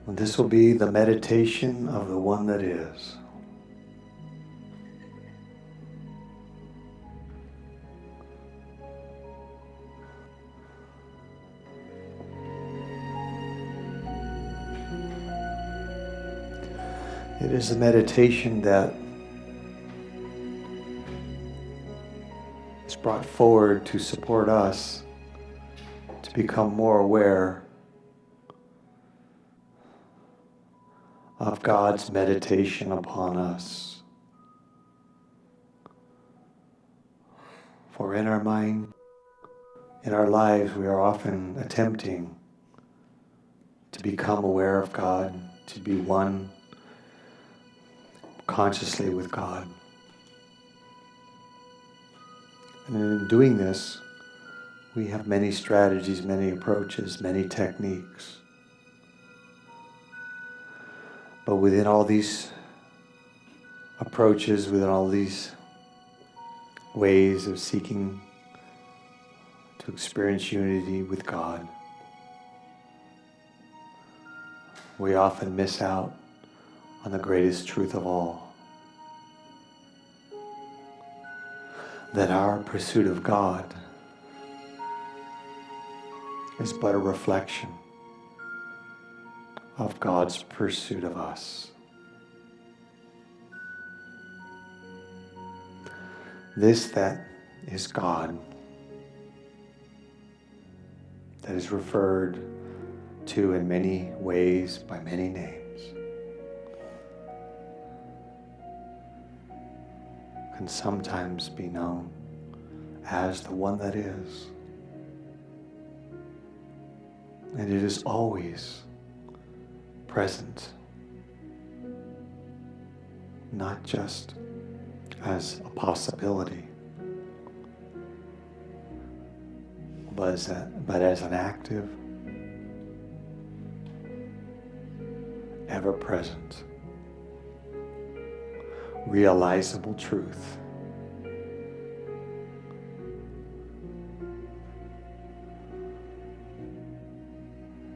And this will be the meditation of the one that is. It is a meditation that is brought forward to support us to become more aware of God's meditation upon us. For in our mind, in our lives, we are often attempting to become aware of God, to be one consciously with God. And in doing this, we have many strategies, many approaches, many techniques. But within all these approaches, within all these ways of seeking to experience unity with God, we often miss out on the greatest truth of all. That our pursuit of God is but a reflection of God's pursuit of us. This that is God, that is referred to in many ways by many names, can sometimes be known as the one that is. And it is always present, not just as a possibility, but as an active, ever-present, realizable truth.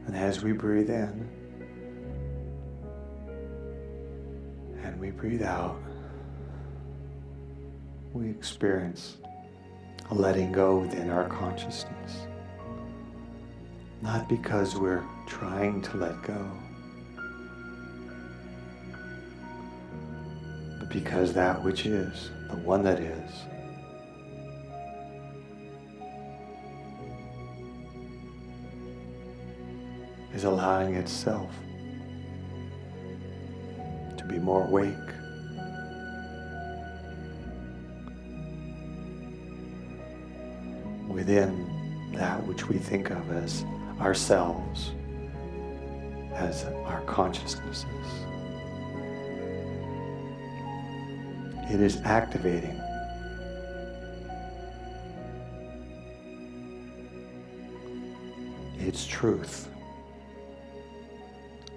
And as we breathe in and we breathe out, we experience a letting go within our consciousness. Not because we're trying to let go, but because that which is, the one that is allowing itself to be more awake, within that which we think of as ourselves, as our consciousnesses. It is activating its truth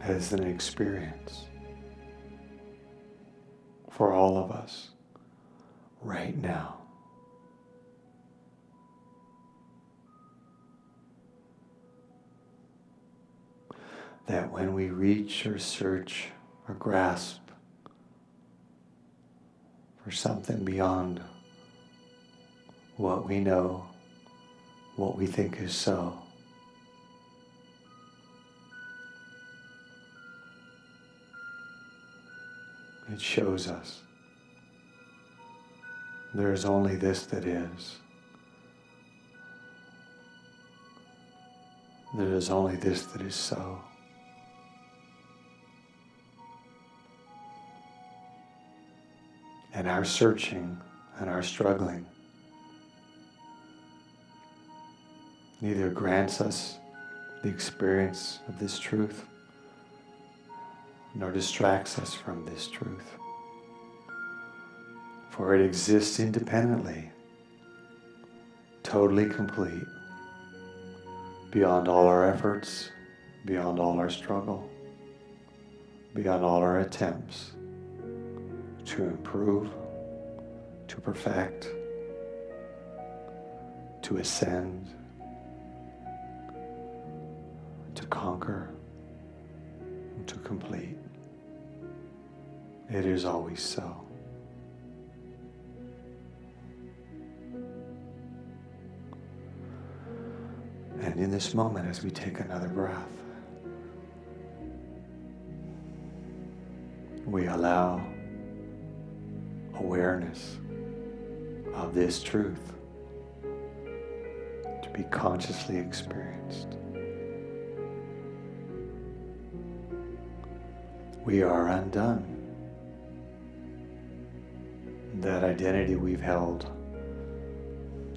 as an experience for all of us right now. That when we reach or search or grasp for something beyond what we know, what we think is so, it shows us there is only this that is. There is only this that is so. And our searching and our struggling neither grants us the experience of this truth nor distracts us from this truth. For it exists independently, totally complete, beyond all our efforts, beyond all our struggle, beyond all our attempts to improve, to perfect, to ascend, to conquer, to complete. It is always so. And in this moment, as we take another breath, we allow awareness of this truth to be consciously experienced. We are undone. That identity we've held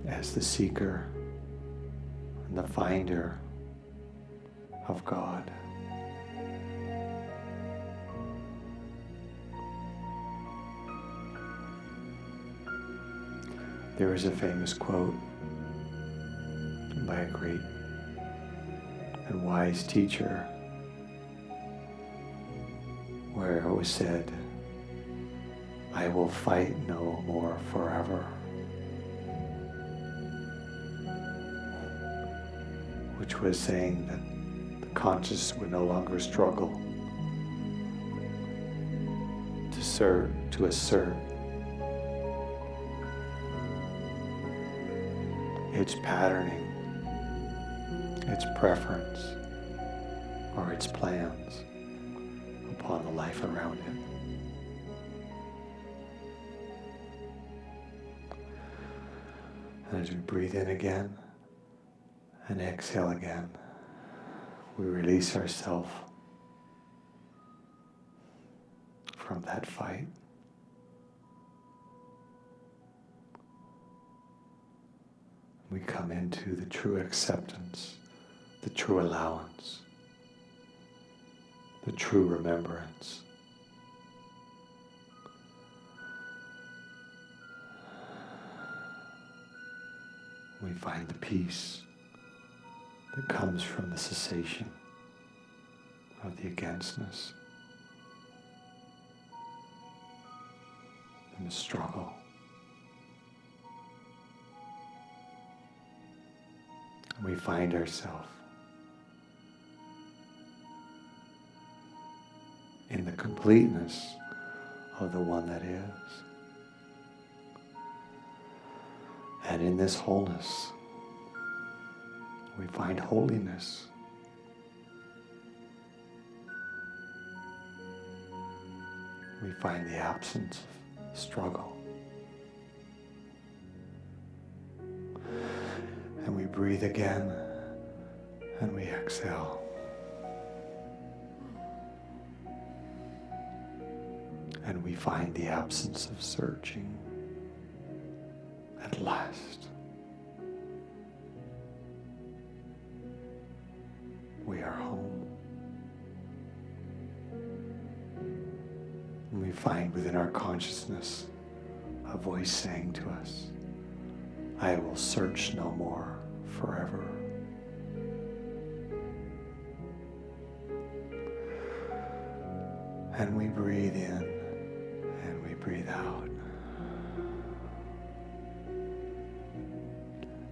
as the seeker and the finder of God. There is a famous quote by a great and wise teacher where it was said, "I will fight no more forever," which was saying that the conscious would no longer struggle to assert its patterning, its preference, or its plans upon the life around it. And as we breathe in again and exhale again, we release ourselves from that fight. We come into the true acceptance, the true allowance, the true remembrance. We find the peace that comes from the cessation of the againstness and the struggle. And we find ourselves in the completeness of the one that is. And in this wholeness, we find holiness. We find the absence of struggle. And we breathe again, and we exhale. And we find the absence of searching. At last, we are home. And we find within our consciousness a voice saying to us, "I will search no more forever." And we breathe in and we breathe out.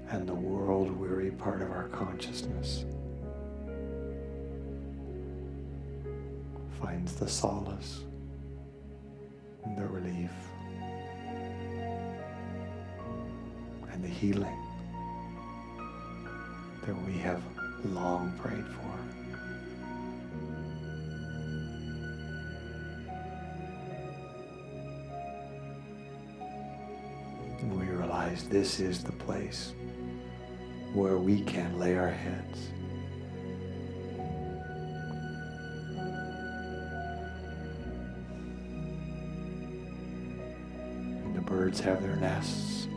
And the world-weary part of our consciousness finds the solace and the relief and the healing that we have long prayed for. And we realize this is the place where we can lay our heads. And the birds have their nests,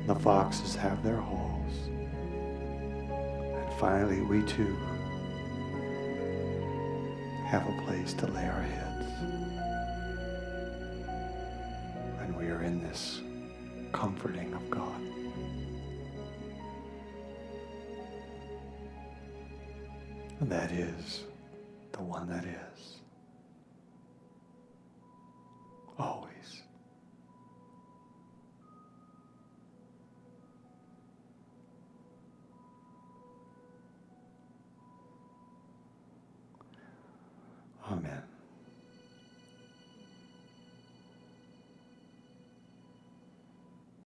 the foxes have their holes, and finally we too have a place to lay our heads. And we are in this comforting of God. And that is the one that is. Always. Amen.